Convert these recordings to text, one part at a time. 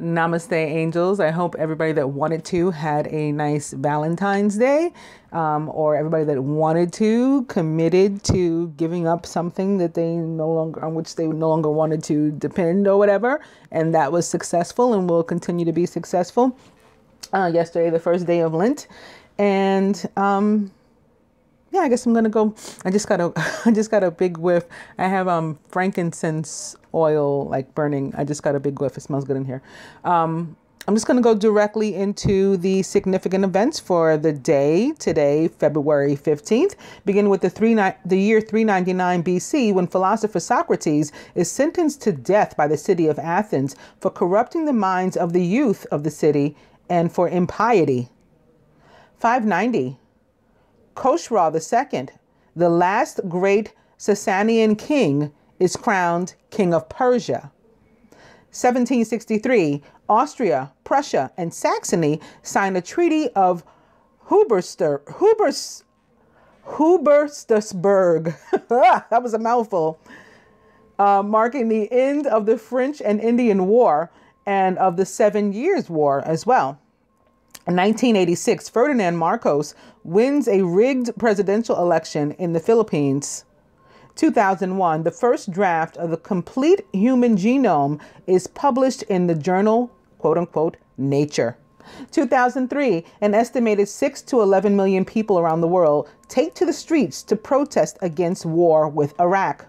Namaste, angels. I hope everybody that wanted to had a nice Valentine's Day, or everybody that wanted to committed to giving up something that they no longer, on which they no longer wanted to depend or whatever, and that was successful and will continue to be successful. Yesterday, the first day of Lent, and yeah, I guess I'm gonna go. I just got a big whiff. I have frankincense oil like burning. I just got a big whiff. It smells good in here. I'm just gonna go directly into the significant events for the day today, February 15th, beginning with the year 399 BC, when philosopher Socrates is sentenced to death by the city of Athens for corrupting the minds of the youth of the city and for impiety. 590. Khosrau II, the last great Sasanian king, is crowned King of Persia. 1763, Austria, Prussia, and Saxony signed a treaty of Hubertusburg. That was a mouthful. Marking the end of the French and Indian War and of the 7 Years' War as well. In 1986, Ferdinand Marcos wins a rigged presidential election in the Philippines. 2001, the first draft of the complete human genome is published in the journal, quote unquote, Nature. 2003, an estimated 6 to 11 million people around the world take to the streets to protest against war with Iraq.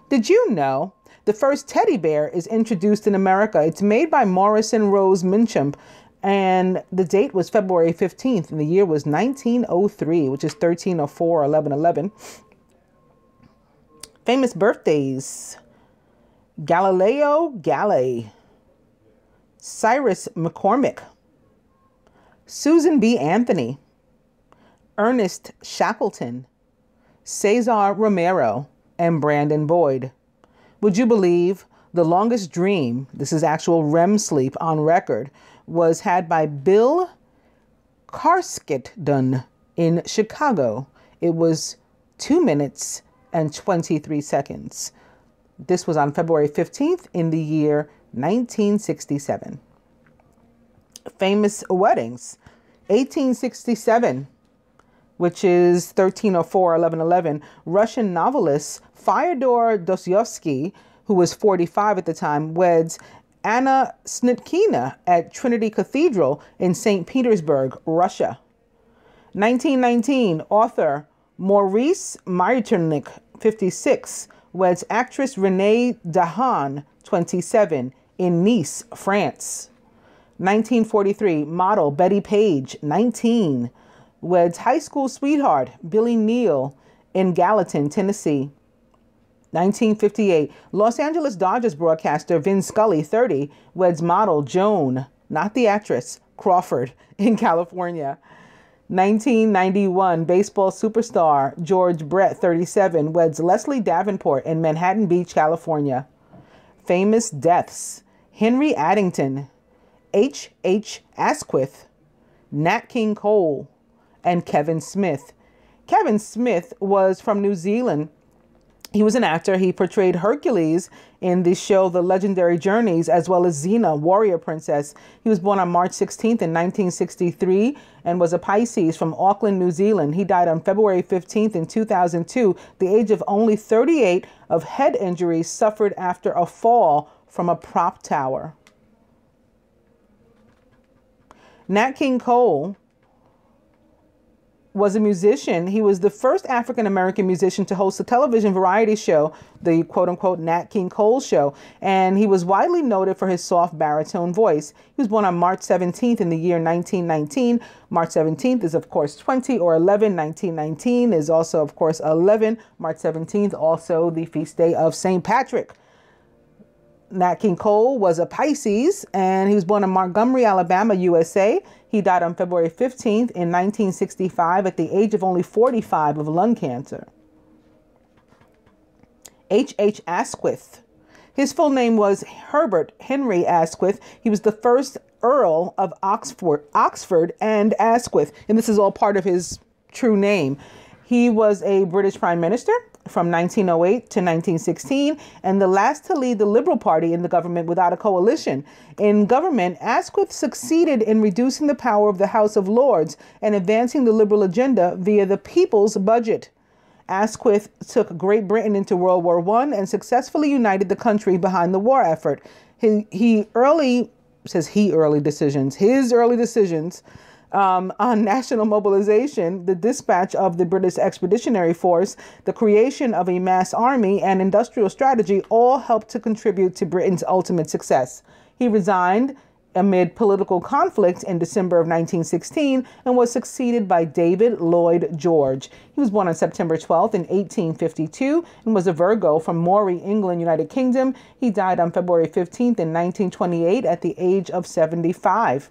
Did you know the first teddy bear is introduced in America? It's made by Morrison Rose Mincham, and the date was February 15th, and the year was 1903, which is 1304 or 1111. Famous birthdays: Galileo Galilei, Cyrus McCormick, Susan B. Anthony, Ernest Shackleton, Cesar Romero, and Brandon Boyd. Would you believe the longest dream, this is actual REM sleep on record, was had by Bill Karsketdon in Chicago. It was 2 minutes and 23 seconds. This was on February 15th in the year 1967. Famous weddings: 1867, which is 1304, 1111, Russian novelist Fyodor Dostoevsky, who was 45 at the time, weds Anna Snitkina at Trinity Cathedral in St. Petersburg, Russia. 1919, author Maurice Maeterlinck, 56, weds actress Renee Dahan, 27, in Nice, France. 1943, model Betty Page, 19, weds high school sweetheart Billy Neal in Gallatin, Tennessee. 1958, Los Angeles Dodgers broadcaster Vin Scully, 30, weds model Joan, not the actress, Crawford, in California. 1991, baseball superstar George Brett, 37, weds Leslie Davenport in Manhattan Beach, California. Famous deaths: Henry Addington, H. Asquith, Nat King Cole, and Kevin Smith. Kevin Smith was from New Zealand. He was an actor. He portrayed Hercules in the show The Legendary Journeys, as well as Xena, warrior princess. He was born on March 16th in 1963 and was a Pisces from Auckland, New Zealand. He died on February 15th in 2002, the age of only 38, of head injuries suffered after a fall from a prop tower. Nat King Cole was a musician. He was the first African-American musician to host a television variety show, the quote-unquote Nat King Cole Show, and he was widely noted for his soft baritone voice. He was born on March 17th in the year 1919. March 17th is, of course, 20 or 11. 1919 is also, of course, 11. March 17th, also the feast day of St. Patrick. Nat King Cole was a Pisces, and he was born in Montgomery, Alabama, USA. He died on February 15th in 1965 at the age of only 45 of lung cancer. H. Asquith. His full name was Herbert Henry Asquith. He was the first Earl of Oxford and Asquith, and this is all part of his true name. He was a British Prime Minister, from 1908 to 1916, and the last to lead the Liberal Party in the government without a coalition. In government, Asquith succeeded in reducing the power of the House of Lords and advancing the Liberal agenda via the People's Budget. Asquith took Great Britain into World War I and successfully united the country behind the war effort. His early decisions on national mobilization, the dispatch of the British Expeditionary Force, the creation of a mass army, and industrial strategy all helped to contribute to Britain's ultimate success. He resigned amid political conflict in December of 1916 and was succeeded by David Lloyd George. He was born on September 12th in 1852 and was a Virgo from Moray, England, United Kingdom. He died on February 15th in 1928 at the age of 75.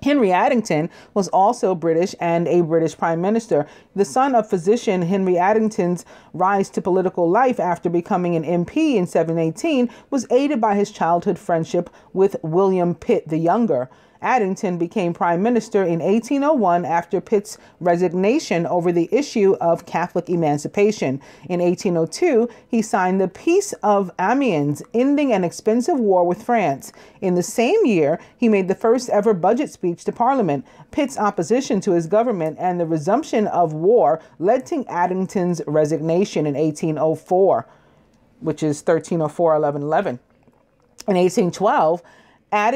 Henry Addington was also British and a British Prime Minister. The son of physician Henry Addington's rise to political life after becoming an MP in 718 was aided by his childhood friendship with William Pitt the Younger. Addington became Prime Minister in 1801 after Pitt's resignation over the issue of Catholic emancipation. In 1802, he signed the Peace of Amiens, ending an expensive war with France. In the same year, he made the first ever budget speech to Parliament. Pitt's opposition to his government and the resumption of war led to Addington's resignation in 1804, which is 1304, 1111. In 1812, it's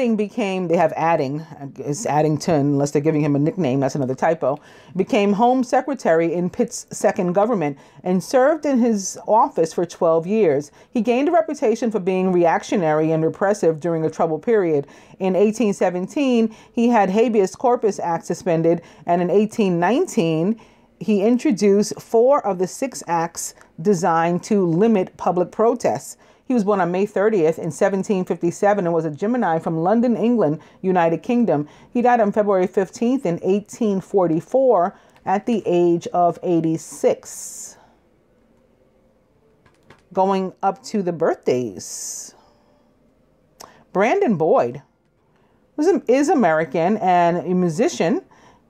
Addington, unless they're giving him a nickname, that's another typo, became Home Secretary in Pitt's second government and served in his office for 12 years. He gained a reputation for being reactionary and repressive during a troubled period. In 1817, he had Habeas Corpus Act suspended, and in 1819, he introduced 4 of the 6 acts designed to limit public protests. He was born on May 30th in 1757 and was a Gemini from London, England, United Kingdom. He died on February 15th in 1844 at the age of 86. Going up to the birthdays. Brandon Boyd is American and a musician.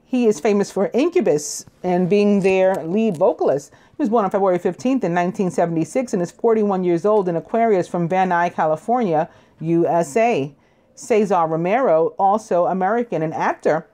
He is famous for Incubus and being their lead vocalist. He was born on February 15th in 1976 and is 41 years old in Aquarius from Van Nuys, California, USA. Cesar Romero, also American, an actor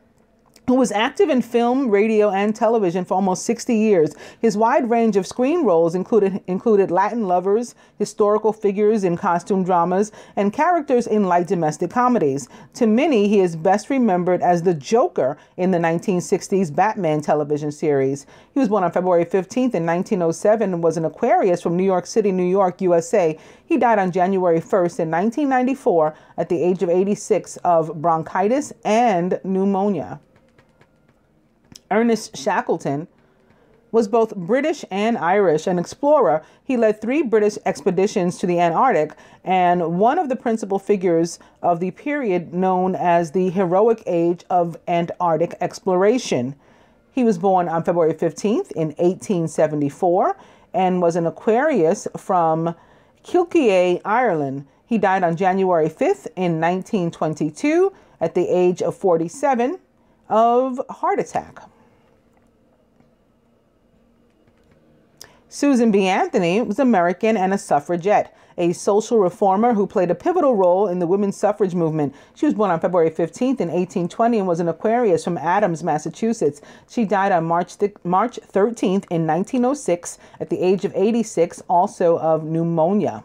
who was active in film, radio, and television for almost 60 years. His wide range of screen roles included Latin lovers, historical figures in costume dramas, and characters in light domestic comedies. To many, he is best remembered as the Joker in the 1960s Batman television series. He was born on February 15th in 1907 and was an Aquarius from New York City, New York, USA. He died on January 1st in 1994 at the age of 86 of bronchitis and pneumonia. Ernest Shackleton was both British and Irish, an explorer. He led 3 British expeditions to the Antarctic and one of the principal figures of the period known as the heroic age of Antarctic exploration. He was born on February 15th in 1874 and was an Aquarius from Kilkea, Ireland. He died on January 5th in 1922 at the age of 47 of heart attack. Susan B. Anthony was American and a suffragette, a social reformer who played a pivotal role in the women's suffrage movement. She was born on February 15th in 1820 and was an Aquarius from Adams, Massachusetts. She died on March 13th in 1906 at the age of 86, also of pneumonia.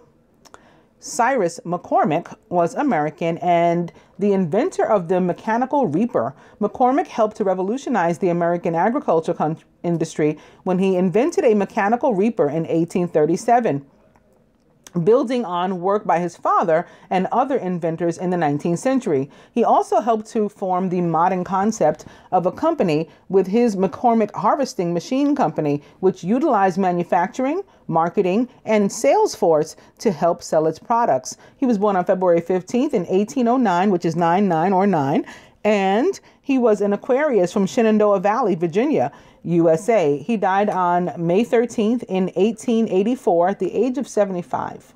Cyrus McCormick was American and the inventor of the mechanical reaper. McCormick helped to revolutionize the American agriculture industry when he invented a mechanical reaper in 1837, building on work by his father and other inventors in the 19th century. He also helped to form the modern concept of a company with his McCormick Harvesting Machine Company, which utilized manufacturing, marketing, and sales force to help sell its products. He was born on February 15th in 1809, which is 99 or 9, and he was an Aquarius from Shenandoah Valley, Virginia, USA. He died on May 13th in 1884 at the age of 75.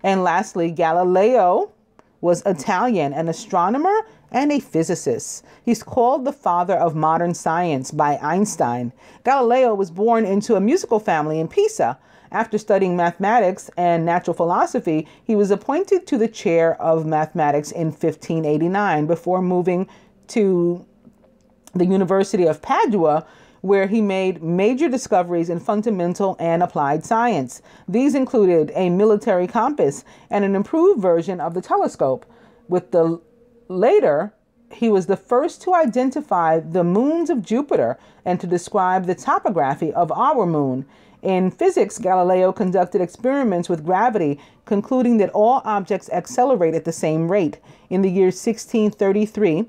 And lastly, Galileo was Italian, an astronomer and a physicist. He's called the father of modern science by Einstein. Galileo was born into a musical family in Pisa. After studying mathematics and natural philosophy, he was appointed to the chair of mathematics in 1589 before moving to the University of Padua, where he made major discoveries in fundamental and applied science. These included a military compass and an improved version of the telescope. With the later, he was the first to identify the moons of Jupiter and to describe the topography of our moon. In physics, Galileo conducted experiments with gravity, concluding that all objects accelerate at the same rate. In the year 1633,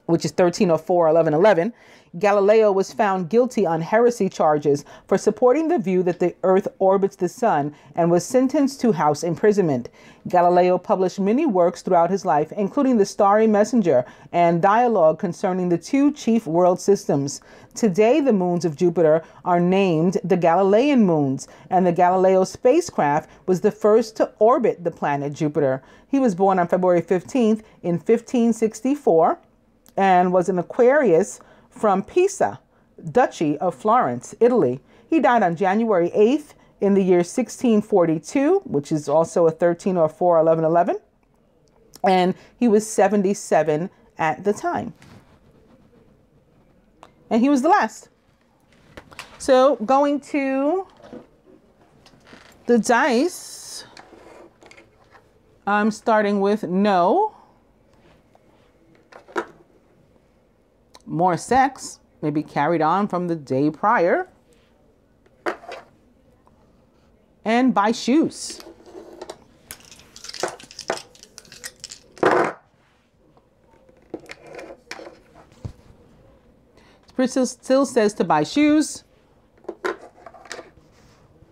which is 1304, 1111, Galileo was found guilty on heresy charges for supporting the view that the earth orbits the sun and was sentenced to house imprisonment. Galileo published many works throughout his life, including The Starry Messenger and Dialogue concerning the two chief world systems. Today, the moons of Jupiter are named the Galilean moons, and the Galileo spacecraft was the first to orbit the planet Jupiter. He was born on February 15th in 1564 and was an Aquarius from Pisa, Duchy of Florence, Italy. He died on January 8th in the year 1642, which is also a 1304, 1111, and he was 77 at the time. And he was the last. So going to the dice, I'm starting with no. More sex, maybe carried on from the day prior. And buy shoes. Spirit still says to buy shoes.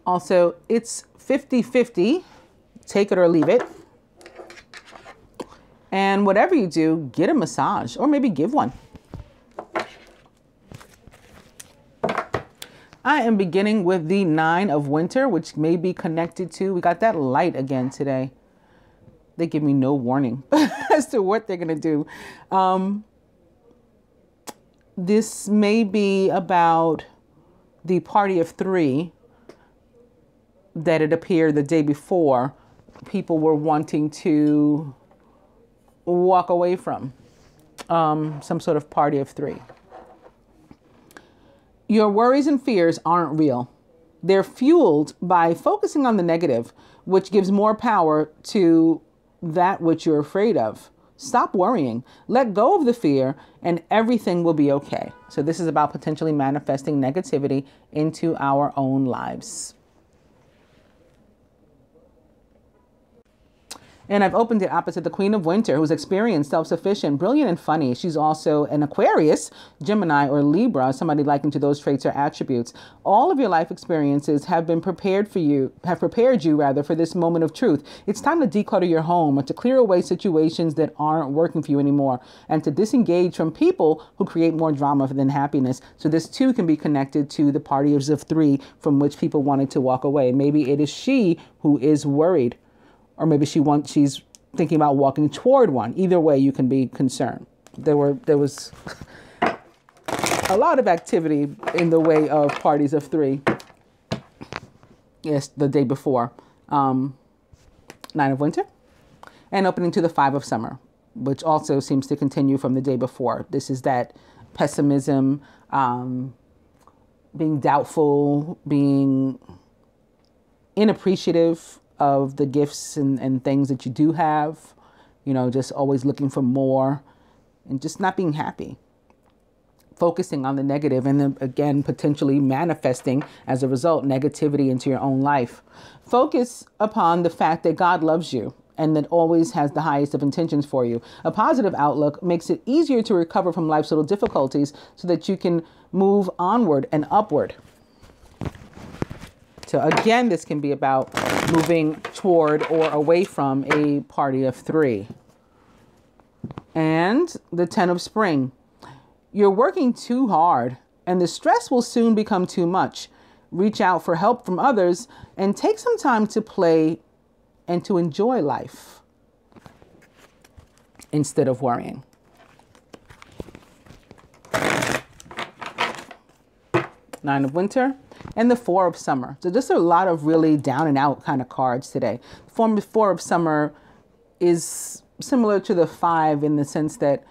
Also, it's 50-50. Take it or leave it. And whatever you do, get a massage or maybe give one. I am beginning with the 9 of winter, which may be connected to, we got that light again today. They give me no warning as to what they're going to do. This may be about the party of 3 that it appeared the day before people were wanting to walk away from. Some sort of party of 3. Your worries and fears aren't real. They're fueled by focusing on the negative, which gives more power to that which you're afraid of. Stop worrying. Let go of the fear and everything will be okay. So this is about potentially manifesting negativity into our own lives. And I've opened it opposite the Queen of Winter, who's experienced, self-sufficient, brilliant, and funny. She's also an Aquarius, Gemini, or Libra, somebody likened to those traits or attributes. All of your life experiences have been prepared for you, for this moment of truth. It's time to declutter your home or to clear away situations that aren't working for you anymore and to disengage from people who create more drama than happiness. So this too can be connected to the parties of 3 from which people wanted to walk away. Maybe it is she who is worried. Or maybe she's thinking about walking toward one. Either way, you can be concerned. There was a lot of activity in the way of parties of 3. Yes, the day before. 9 of winter. And opening to the 5 of summer, which also seems to continue from the day before. This is that pessimism, being doubtful, being inappreciative of the gifts and things that you do have, just always looking for more and just not being happy. Focusing on the negative and then again, potentially manifesting as a result, negativity into your own life. Focus upon the fact that God loves you and that always has the highest of intentions for you. A positive outlook makes it easier to recover from life's little difficulties so that you can move onward and upward. So again, this can be about moving toward or away from a party of 3. And the 10 of spring. You're working too hard and the stress will soon become too much. Reach out for help from others and take some time to play and to enjoy life. instead of worrying. Nine of Winter and the Four of Summer. So just a lot of really down and out kind of cards today. Four of Summer is similar to the Five in the sense that,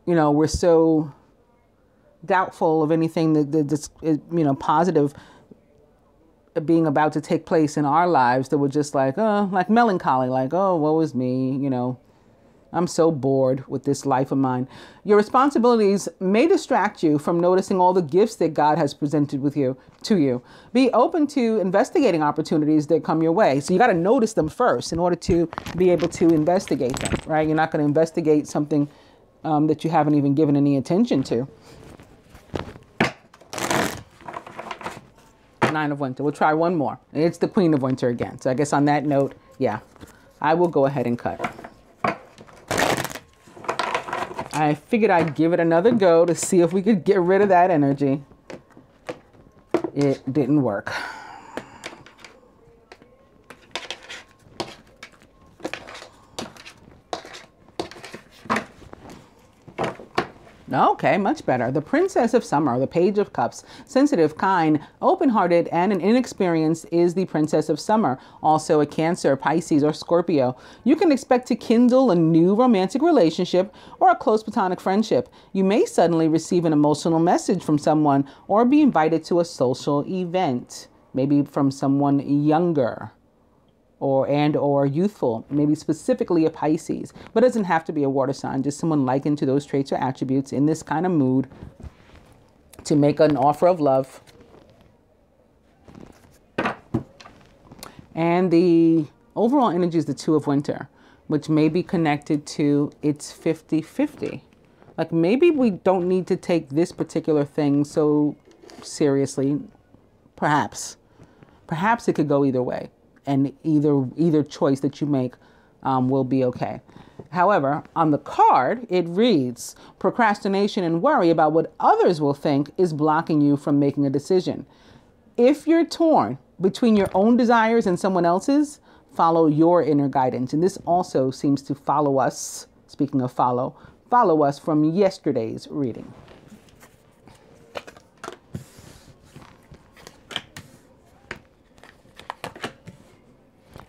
you know, we're so doubtful of anything that's, you know, positive being about to take place in our lives, that we're just like, oh, like melancholy, like, oh, woe is me, you know, I'm so bored with this life of mine. Your responsibilities may distract you from noticing all the gifts that God has presented to you. Be open to investigating opportunities that come your way. So you got to notice them first in order to be able to investigate them, right? You're not going to investigate something that you haven't even given any attention to. Nine of Winter. We'll try one more. It's the Queen of Winter again. So I guess on that note, yeah, I will go ahead and cut. I figured I'd give it another go to see if we could get rid of that energy. It didn't work. Okay, much better. The Princess of Summer, the Page of Cups. Sensitive, kind, open-hearted, and an inexperienced is the Princess of Summer. Also a Cancer, Pisces, or Scorpio. You can expect to kindle a new romantic relationship or a close platonic friendship. You may suddenly receive an emotional message from someone or be invited to a social event, maybe from someone younger or youthful, maybe specifically a Pisces, but it doesn't have to be a water sign, just someone likened to those traits or attributes in this kind of mood to make an offer of love. And the overall energy is the Two of Winter, which may be connected to it's 50-50. Like maybe we don't need to take this particular thing so seriously. Perhaps it could go either way. And either choice that you make will be okay. However, on the card, it reads, procrastination and worry about what others will think is blocking you from making a decision. If you're torn between your own desires and someone else's, follow your inner guidance. And this also seems to follow us, speaking of follow us from yesterday's reading.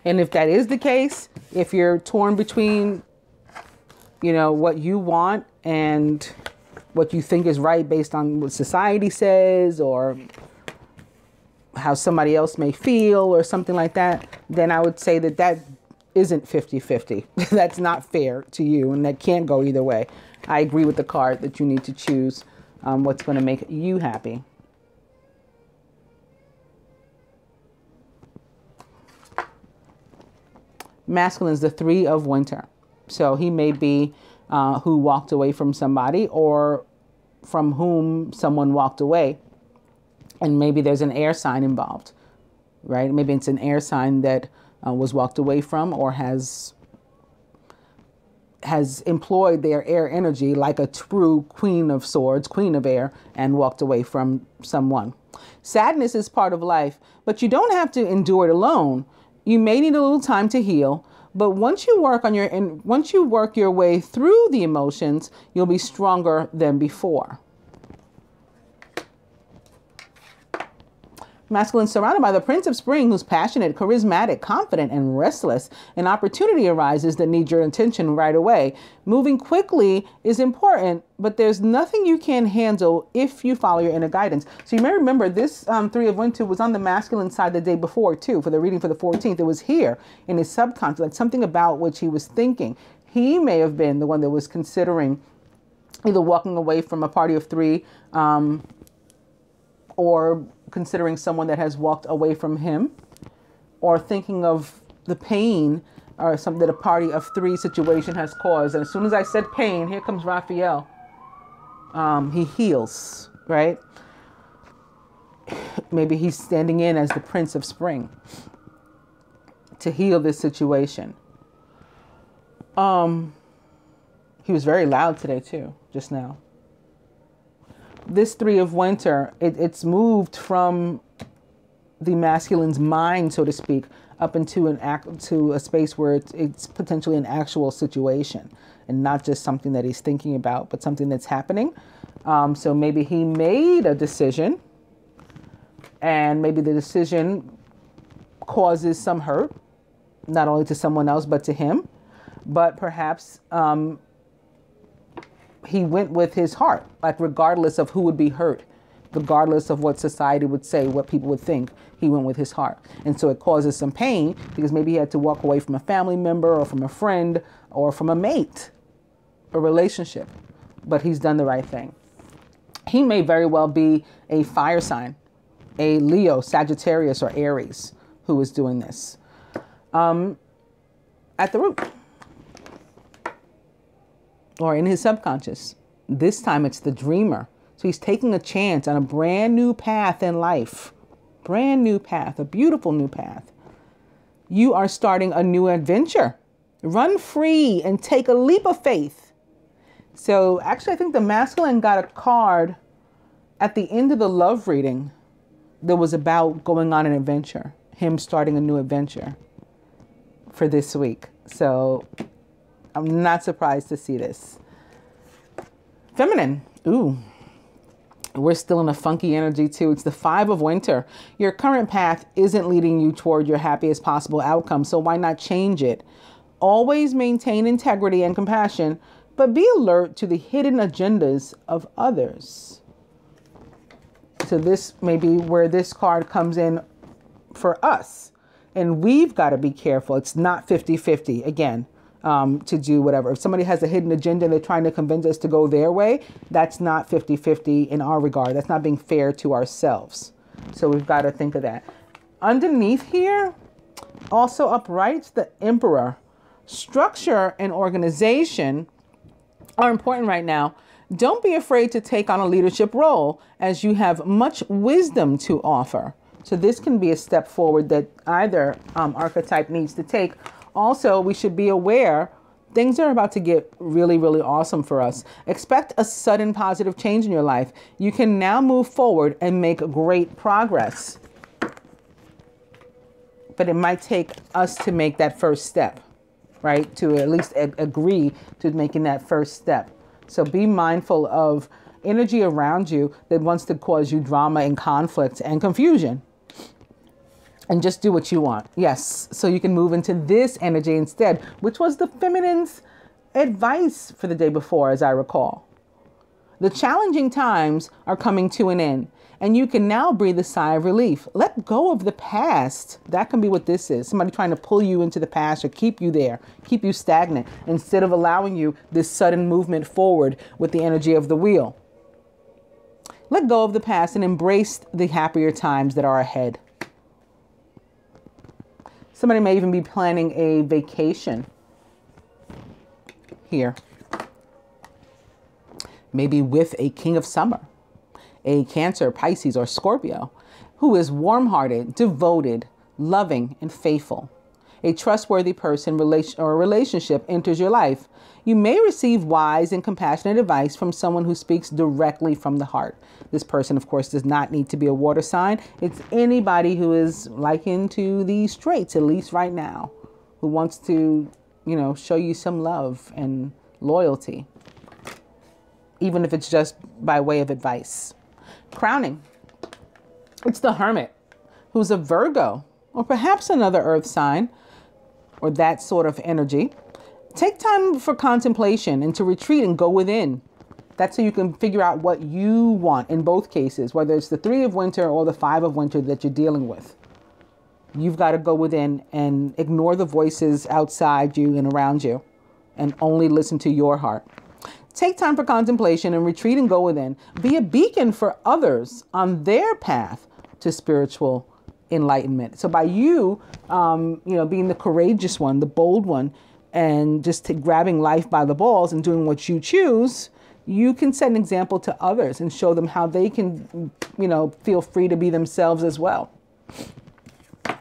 And if that is the case, if you're torn between, you know, what you want and what you think is right based on what society says or how somebody else may feel or something like that, then I would say that that isn't 50-50. That's not fair to you, and that can't go either way. I agree with the card that you need to choose what's going to make you happy. Masculine is the Three of Winter. So he may be who walked away from somebody or from whom someone walked away. And maybe there's an air sign involved, right? Maybe it's an air sign that was walked away from or has employed their air energy like a true Queen of Swords, Queen of Air, and walked away from someone. Sadness is part of life, but you don't have to endure it alone. You may need a little time to heal, but once you work your way through the emotions, you'll be stronger than before. Masculine surrounded by the Prince of Spring, who's passionate, charismatic, confident, and restless. An opportunity arises that needs your attention right away. Moving quickly is important, but there's nothing you can't handle if you follow your inner guidance. So you may remember this Three of Winter was on the masculine side the day before, too, for the reading for the 14th. It was here in his subconscious, like something about which he was thinking. He may have been the one that was considering either walking away from a party of three or considering someone that has walked away from him, or thinking of the pain or something that a party of three situation has caused. And as soon as I said pain, here comes Raphael. He heals, right? Maybe he's standing in as the Prince of Spring to heal this situation. He was very loud today too, just now. This Three of Winter, it's moved from the masculine's mind, so to speak, up into to a space where it's potentially an actual situation. and not just something that he's thinking about, but something that's happening. So maybe he made a decision, and maybe the decision causes some hurt, not only to someone else, but to him. But perhaps he went with his heart, like regardless of who would be hurt, regardless of what society would say, what people would think, he went with his heart. And so it causes some pain because maybe he had to walk away from a family member or from a friend or from a mate, a relationship, but he's done the right thing. He may very well be a fire sign, a Leo, Sagittarius, or Aries who is doing this. At the root or in his subconscious. This time it's the dreamer. So he's taking a chance on a brand new path in life. Brand new path, a beautiful new path. You are starting a new adventure. Run free and take a leap of faith. So actually, I think the masculine got a card at the end of the love reading that was about going on an adventure, him starting a new adventure for this week. So I'm not surprised to see this. Feminine. Ooh. We're still in a funky energy too. It's the 5 of winter. Your current path isn't leading you toward your happiest possible outcome, so why not change it? Always maintain integrity and compassion, but be alert to the hidden agendas of others. So this may be where this card comes in for us. And we've got to be careful. It's not 50-50 again. To do whatever. If somebody has a hidden agenda and they're trying to convince us to go their way, that's not 50-50 in our regard. That's not being fair to ourselves. So we've got to think of that. Underneath here, also upright, the Emperor. Structure and organization are important right now. Don't be afraid to take on a leadership role as you have much wisdom to offer. So this can be a step forward that either archetype needs to take. Also, we should be aware things are about to get really, really awesome for us. Expect a sudden positive change in your life. You can now move forward and make great progress. But it might take us to make that first step, right? To at least agree to making that first step. So be mindful of energy around you that wants to cause you drama and conflict and confusion. And just do what you want. Yes. So you can move into this energy instead, which was the feminine's advice for the day before, as I recall. The challenging times are coming to an end, and you can now breathe a sigh of relief. Let go of the past. That can be what this is. Somebody trying to pull you into the past or keep you there, keep you stagnant, instead of allowing you this sudden movement forward with the energy of the wheel. Let go of the past and embrace the happier times that are ahead. Somebody may even be planning a vacation here. Maybe with a king of summer, a Cancer, Pisces, or Scorpio, who is warm-hearted, devoted, loving, and faithful. A trustworthy person or relationship enters your life. You may receive wise and compassionate advice from someone who speaks directly from the heart. This person, of course, does not need to be a water sign. It's anybody who is likened to these traits, at least right now, who wants to, show you some love and loyalty, even if it's just by way of advice. Crowning. It's the Hermit, who's a Virgo, or perhaps another earth sign, or that sort of energy. Take time for contemplation and to retreat and go within. That's so you can figure out what you want in both cases, whether it's the 3 of winter or the 5 of winter that you're dealing with. You've got to go within and ignore the voices outside you and around you and only listen to your heart. Take time for contemplation and retreat and go within. Be a beacon for others on their path to spiritual enlightenment. So by you, being the courageous one, the bold one, and just grabbing life by the balls and doing what you choose, you can set an example to others and show them how they can, feel free to be themselves as well.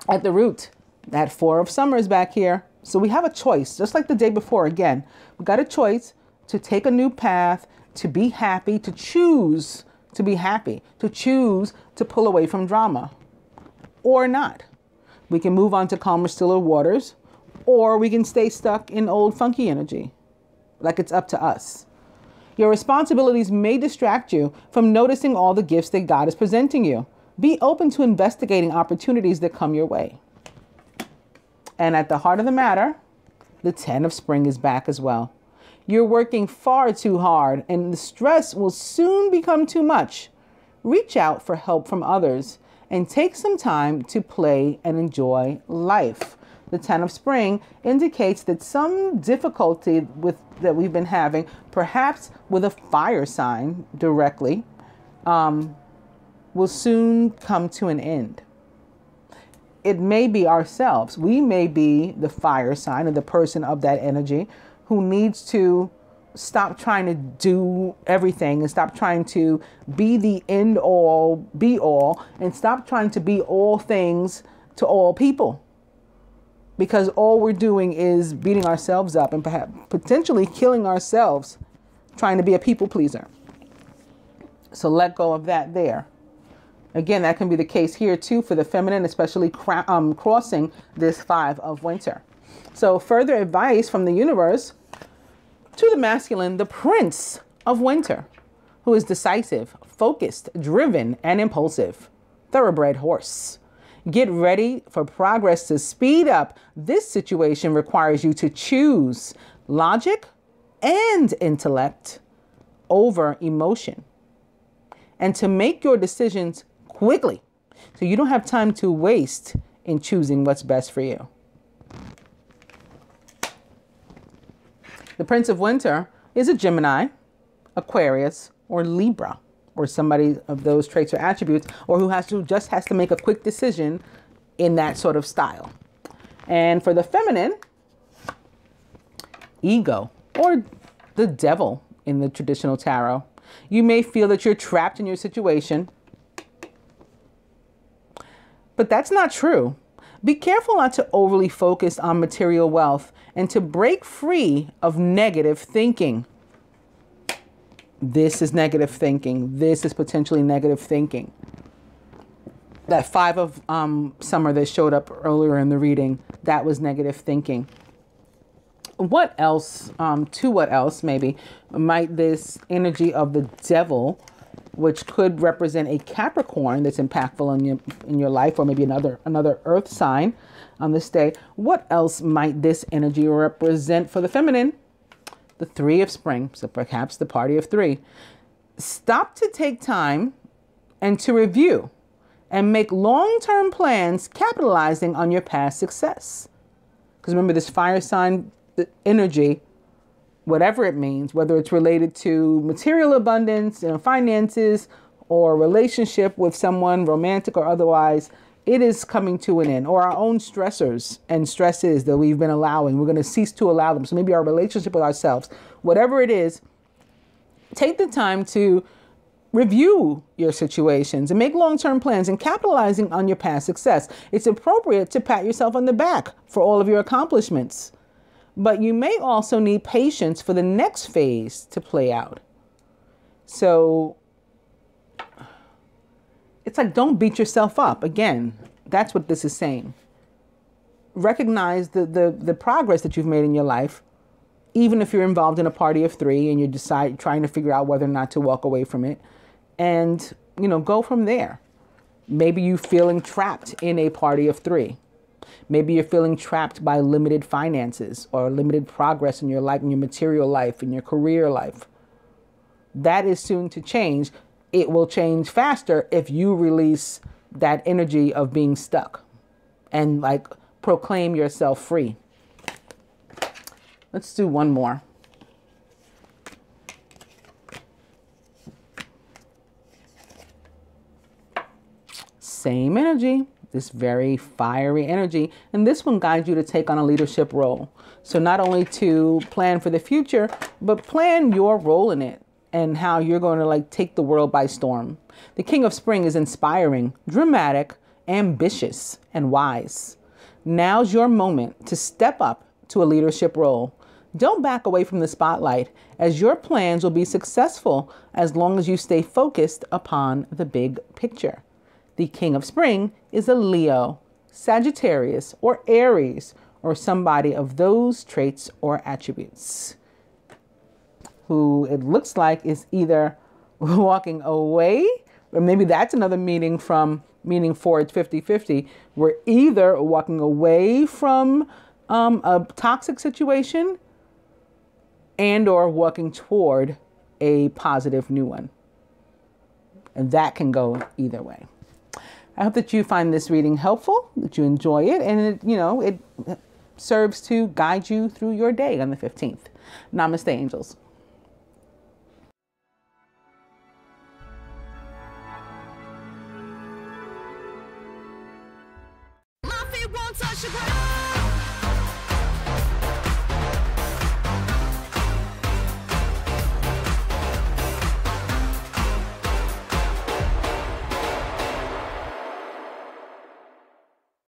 At the root, that 4 of summer is back here. So we have a choice, just like the day before. Again, we got a choice to take a new path, to be happy, to choose to be happy, to choose to pull away from drama, or not. We can move on to calmer, stiller waters, or we can stay stuck in old funky energy. like it's up to us. Your responsibilities may distract you from noticing all the gifts that God is presenting you. Be open to investigating opportunities that come your way. And at the heart of the matter, the 10 of spring is back as well. You're working far too hard and the stress will soon become too much. Reach out for help from others and take some time to play and enjoy life. The 10 of spring indicates that some difficulty that we've been having, perhaps with a fire sign directly, will soon come to an end. It may be ourselves. We may be the fire sign or the person of that energy who needs to stop trying to do everything and stop trying to be the end all, be all, and stop trying to be all things to all people. Because all we're doing is beating ourselves up and perhaps potentially killing ourselves trying to be a people pleaser. So let go of that there. Again, that can be the case here too for the feminine, especially crossing this 5 of winter. So further advice from the universe to the masculine, the prince of winter, who is decisive, focused, driven, and impulsive. Thoroughbred horse. Get ready for progress to speed up. This situation requires you to choose logic and intellect over emotion and to make your decisions quickly so you don't have time to waste in choosing what's best for you. The Prince of Winter is a Gemini, Aquarius, or Libra, or somebody of those traits or attributes, or who just has to make a quick decision in that sort of style. And for the feminine, ego, or the devil in the traditional tarot. You may feel that you're trapped in your situation, but that's not true. Be careful not to overly focus on material wealth and to break free of negative thinking. This is negative thinking. This is potentially negative thinking. That 5 of summer that showed up earlier in the reading, that was negative thinking. What else, what else maybe, might this energy of the devil, which could represent a Capricorn that's impactful in your life, or maybe another earth sign on this day, what else might this energy represent for the feminine? The 3 of spring, so perhaps the party of 3. Stop to take time and to review and make long-term plans capitalizing on your past success. Because remember, this fire sign energy, whatever it means, whether it's related to material abundance, finances, or relationship with someone, romantic or otherwise, it is coming to an end. Or our own stressors and stresses that we've been allowing, we're going to cease to allow them. So maybe our relationship with ourselves, whatever it is, take the time to review your situations and make long-term plans and capitalizing on your past success. It's appropriate to pat yourself on the back for all of your accomplishments. But you may also need patience for the next phase to play out. So it's like, don't beat yourself up. Again, that's what this is saying. Recognize the progress that you've made in your life, even if you're involved in a party of 3 and you're trying to figure out whether or not to walk away from it. And, go from there. Maybe you're feeling trapped in a party of 3. Maybe you're feeling trapped by limited finances or limited progress in your life, in your material life, in your career life. That is soon to change. It will change faster if you release that energy of being stuck and proclaim yourself free. Let's do one more. Same energy. This very fiery energy. And this one guides you to take on a leadership role. So not only to plan for the future, but plan your role in it and how you're going to take the world by storm. The King of Spring is inspiring, dramatic, ambitious, and wise. Now's your moment to step up to a leadership role. Don't back away from the spotlight, as your plans will be successful as long as you stay focused upon the big picture. The King of Spring is a Leo, Sagittarius, or Aries, or somebody of those traits or attributes. who it looks like is either walking away, or maybe that's another meaning from meaning for it's 50-50. We're either walking away from a toxic situation and or walking toward a positive new one. And that can go either way. I hope that you find this reading helpful, that you enjoy it, and it serves to guide you through your day on the 15th. Namaste, angels. My feet won't touch the ground.